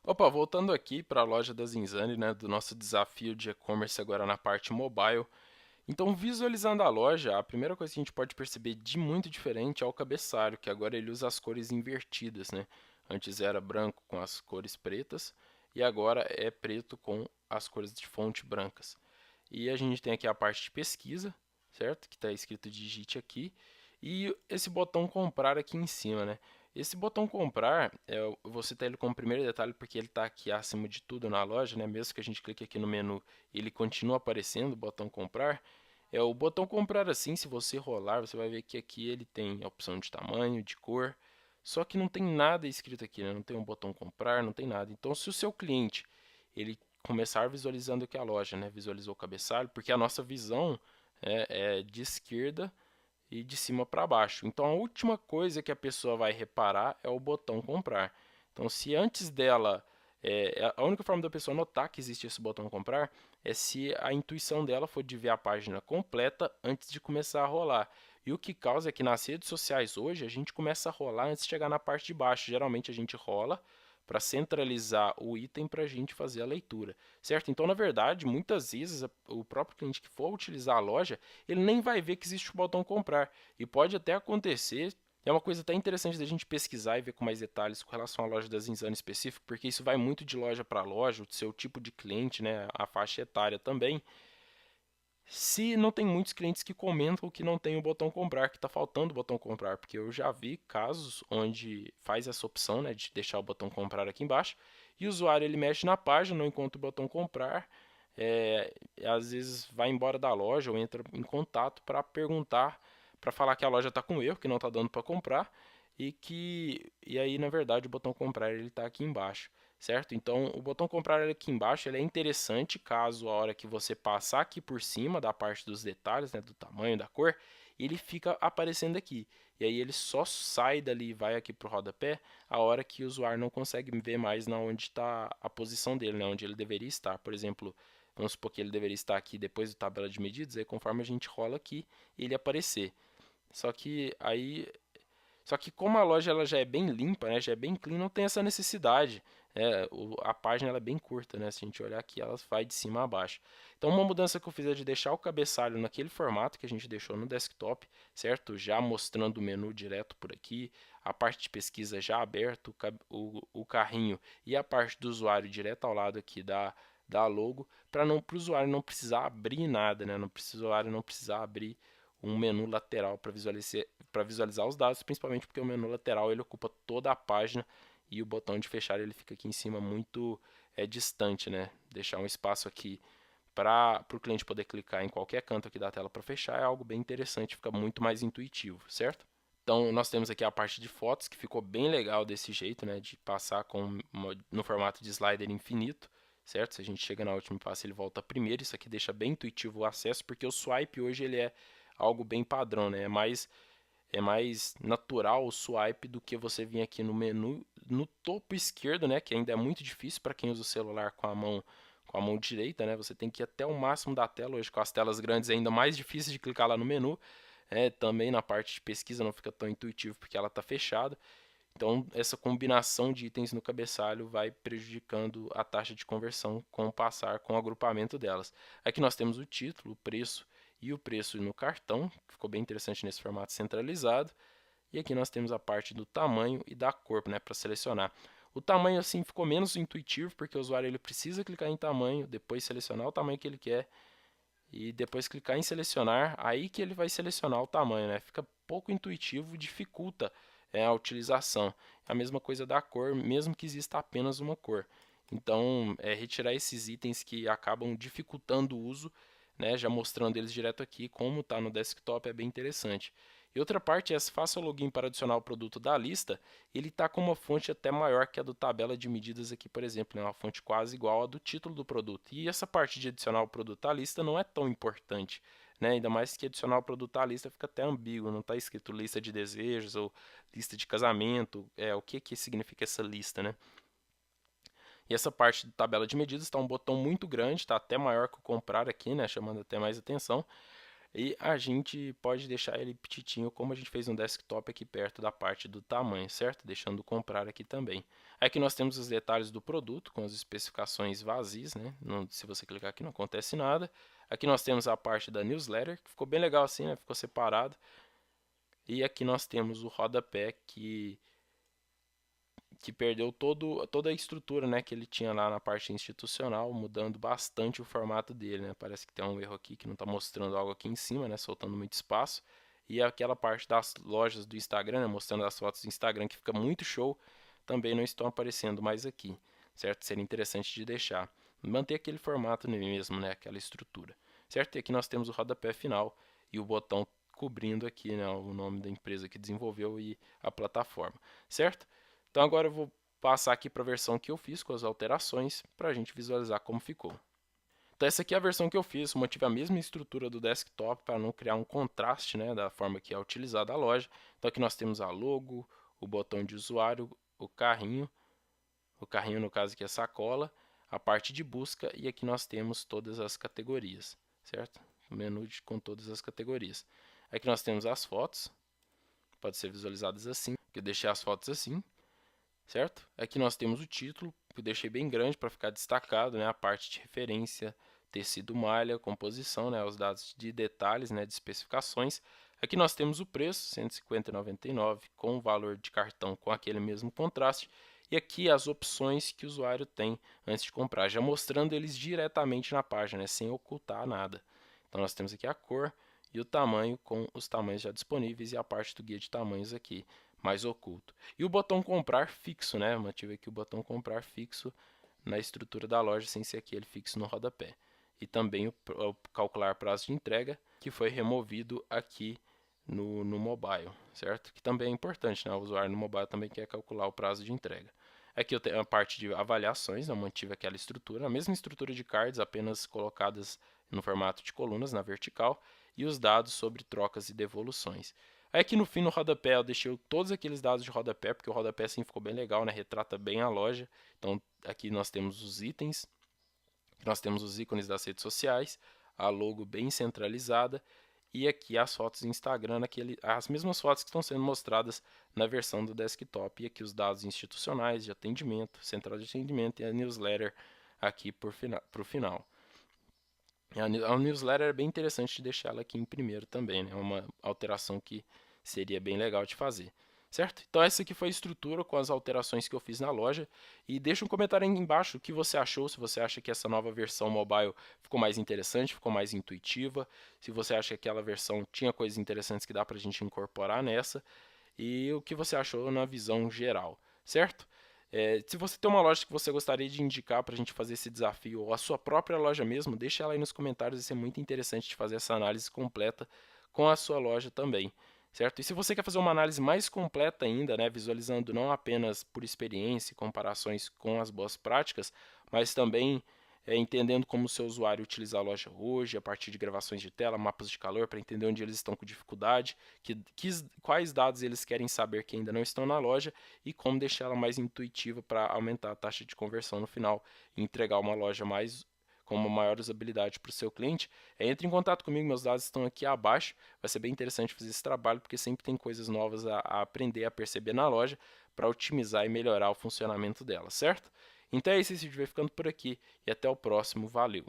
Opa, voltando aqui para a loja da Zinzane, né, do nosso desafio de e-commerce agora na parte mobile. Então, visualizando a loja, a primeira coisa que a gente pode perceber de muito diferente é o cabeçalho, que agora ele usa as cores invertidas, né? Antes era branco com as cores pretas e agora é preto com as cores de fonte brancas. E a gente tem aqui a parte de pesquisa, certo? Que está escrito digite aqui. E esse botão comprar aqui em cima, né? Esse botão comprar, eu vou citar ele como primeiro detalhe porque ele está aqui acima de tudo na loja, né? Mesmo que a gente clique aqui no menu, ele continua aparecendo, o botão comprar. É o botão comprar assim, se você rolar, você vai ver que aqui ele tem a opção de tamanho, de cor, só que não tem nada escrito aqui, né? Não tem um botão comprar, não tem nada. Então, se o seu cliente ele começar visualizando aqui a loja, né? Visualizou o cabeçalho, porque a nossa visão é de esquerda e de cima para baixo. Então, a última coisa que a pessoa vai reparar é o botão comprar. Então, se antes dela, a única forma da pessoa notar que existe esse botão comprar é se a intuição dela for de ver a página completa antes de começar a rolar. E o que causa é que nas redes sociais hoje a gente começa a rolar antes de chegar na parte de baixo. Geralmente a gente rola para centralizar o item para a gente fazer a leitura, certo? Então, na verdade, muitas vezes o próprio cliente que for utilizar a loja, ele nem vai ver que existe o botão comprar. E pode até acontecer, é uma coisa até interessante da gente pesquisar e ver com mais detalhes com relação à loja da Zinzano específico, porque isso vai muito de loja para loja, o seu tipo de cliente, né, a faixa etária também. Se não tem muitos clientes que comentam que não tem o botão comprar, que está faltando o botão comprar, porque eu já vi casos onde faz essa opção, né, de deixar o botão comprar aqui embaixo, e o usuário ele mexe na página, não encontra o botão comprar, às vezes vai embora da loja ou entra em contato para perguntar, para falar que a loja está com erro, que não está dando para comprar, e aí na verdade o botão comprar ele está aqui embaixo, certo? Então, o botão comprar aqui embaixo ele é interessante caso a hora que você passar aqui por cima da parte dos detalhes, né, do tamanho, da cor, ele fica aparecendo aqui. E aí ele só sai dali e vai aqui para o rodapé a hora que o usuário não consegue ver mais na onde está a posição dele, né, onde ele deveria estar. Por exemplo, vamos supor que ele deveria estar aqui depois da tabela de medidas, aí conforme a gente rola aqui, ele aparecer. Só que aí só que como a loja ela já é bem limpa, né, já é bem clean, não tem essa necessidade. A página ela é bem curta, né? Se a gente olhar aqui, ela vai de cima a baixo. Então, uma mudança que eu fiz é de deixar o cabeçalho naquele formato que a gente deixou no desktop, certo? Já mostrando o menu direto por aqui, a parte de pesquisa já aberto, o carrinho e a parte do usuário direto ao lado aqui da logo, para não para o usuário não precisar abrir nada, né? Não precisa, o usuário não precisar abrir um menu lateral para visualizar os dados, principalmente porque o menu lateral ele ocupa toda a página e o botão de fechar ele fica aqui em cima muito distante, né? Deixar um espaço aqui para o cliente poder clicar em qualquer canto aqui da tela para fechar é algo bem interessante, fica muito mais intuitivo, certo? Então nós temos aqui a parte de fotos que ficou bem legal desse jeito, né? De passar no formato de slider infinito, certo? Se a gente chega na última passo ele volta primeiro, isso aqui deixa bem intuitivo o acesso, porque o swipe hoje ele é algo bem padrão, né? É mais natural o swipe do que você vir aqui no menu no topo esquerdo, né? Que ainda é muito difícil para quem usa o celular com a mão direita, né? Você tem que ir até o máximo da tela. Hoje com as telas grandes é ainda mais difícil de clicar lá no menu. Também na parte de pesquisa não fica tão intuitivo porque ela está fechada. Então, essa combinação de itens no cabeçalho vai prejudicando a taxa de conversão com o passar, com o agrupamento delas. Aqui nós temos o título, o preço e o preço no cartão, que ficou bem interessante nesse formato centralizado. E aqui nós temos a parte do tamanho e da cor, né, para selecionar. O tamanho assim ficou menos intuitivo, porque o usuário ele precisa clicar em tamanho, depois selecionar o tamanho que ele quer e depois clicar em selecionar, aí que ele vai selecionar o tamanho, né? Fica pouco intuitivo, dificulta a utilização. A mesma coisa da cor, mesmo que exista apenas uma cor. Então, retirar esses itens que acabam dificultando o uso, né, já mostrando eles direto aqui, como está no desktop, é bem interessante. E outra parte é, se faça o login para adicionar o produto da lista, ele está com uma fonte até maior que a do tabela de medidas aqui, por exemplo, né? Uma fonte quase igual à do título do produto. E essa parte de adicionar o produto à lista não é tão importante, né? Ainda mais que adicionar o produto à lista fica até ambíguo, não está escrito lista de desejos ou lista de casamento, o que que significa essa lista, né? E essa parte de tabela de medidas está um botão muito grande, está até maior que o comprar aqui, né? Chamando até mais atenção. E a gente pode deixar ele petitinho, como a gente fez no desktop aqui perto da parte do tamanho, certo? Deixando comprar aqui também. Aqui nós temos os detalhes do produto, com as especificações vazias, né? Se você clicar aqui não acontece nada. Aqui nós temos a parte da newsletter, que ficou bem legal assim, né? Ficou separado. E aqui nós temos o rodapé que perdeu toda a estrutura, né, que ele tinha lá na parte institucional, mudando bastante o formato dele, né? Parece que tem um erro aqui que não está mostrando algo aqui em cima, né, soltando muito espaço. E aquela parte das lojas do Instagram, né, mostrando as fotos do Instagram, que fica muito show, também não estão aparecendo mais aqui, certo? Seria interessante de deixar. Manter aquele formato mesmo, né, aquela estrutura, certo? E aqui nós temos o rodapé final e o botão cobrindo aqui, né, o nome da empresa que desenvolveu e a plataforma, certo? Então agora eu vou passar aqui para a versão que eu fiz com as alterações para a gente visualizar como ficou. Então essa aqui é a versão que eu fiz, mantive a mesma estrutura do desktop para não criar um contraste, né, da forma que é utilizada a loja. Então aqui nós temos a logo, o botão de usuário, o carrinho no caso aqui é sacola, a parte de busca e aqui nós temos todas as categorias, certo? O menu com todas as categorias. Aqui nós temos as fotos, pode ser visualizadas assim, eu deixei as fotos assim, certo? Aqui nós temos o título, que eu deixei bem grande para ficar destacado, né? A parte de referência, tecido malha, composição, né? Os dados de detalhes, né? De especificações. Aqui nós temos o preço, R$ 150,99, com o valor de cartão com aquele mesmo contraste. E aqui as opções que o usuário tem antes de comprar, já mostrando eles diretamente na página, né? Sem ocultar nada. Então nós temos aqui a cor e o tamanho com os tamanhos já disponíveis e a parte do guia de tamanhos aqui mais oculto. E o botão comprar fixo, né? Mantive aqui o botão comprar fixo na estrutura da loja sem ser aquele fixo no rodapé. E também o calcular prazo de entrega, que foi removido aqui no mobile, certo? Que também é importante, né? O usuário no mobile também quer calcular o prazo de entrega. Aqui eu tenho a parte de avaliações, eu mantive aquela estrutura, a mesma estrutura de cards, apenas colocadas no formato de colunas na vertical, e os dados sobre trocas e devoluções. Aí aqui no fim, no rodapé, eu deixei todos aqueles dados de rodapé, porque o rodapé assim ficou bem legal, né? Retrata bem a loja. Então aqui nós temos os itens, nós temos os ícones das redes sociais, a logo bem centralizada, e aqui as fotos do Instagram, as mesmas fotos que estão sendo mostradas na versão do desktop, e aqui os dados institucionais de atendimento, central de atendimento e a newsletter aqui para o final. A newsletter é bem interessante de deixar ela aqui em primeiro também, né? É uma alteração que seria bem legal de fazer, certo? Então essa aqui foi a estrutura com as alterações que eu fiz na loja. E deixa um comentário aí embaixo o que você achou, se você acha que essa nova versão mobile ficou mais interessante, ficou mais intuitiva, se você acha que aquela versão tinha coisas interessantes que dá pra gente incorporar nessa, e o que você achou na visão geral, certo? Se você tem uma loja que você gostaria de indicar para a gente fazer esse desafio, ou a sua própria loja mesmo, deixa ela aí nos comentários, vai ser muito interessante de fazer essa análise completa com a sua loja também, certo? E se você quer fazer uma análise mais completa ainda, né, visualizando não apenas por experiência e comparações com as boas práticas, mas também entendendo como o seu usuário utiliza a loja hoje, a partir de gravações de tela, mapas de calor, para entender onde eles estão com dificuldade, quais dados eles querem saber que ainda não estão na loja e como deixar ela mais intuitiva para aumentar a taxa de conversão no final e entregar uma loja com uma maior usabilidade para o seu cliente, entre em contato comigo, meus dados estão aqui abaixo, vai ser bem interessante fazer esse trabalho, porque sempre tem coisas novas a aprender, a perceber na loja, para otimizar e melhorar o funcionamento dela, certo? Então é isso, esse vídeo vai ficando por aqui, e até o próximo, valeu!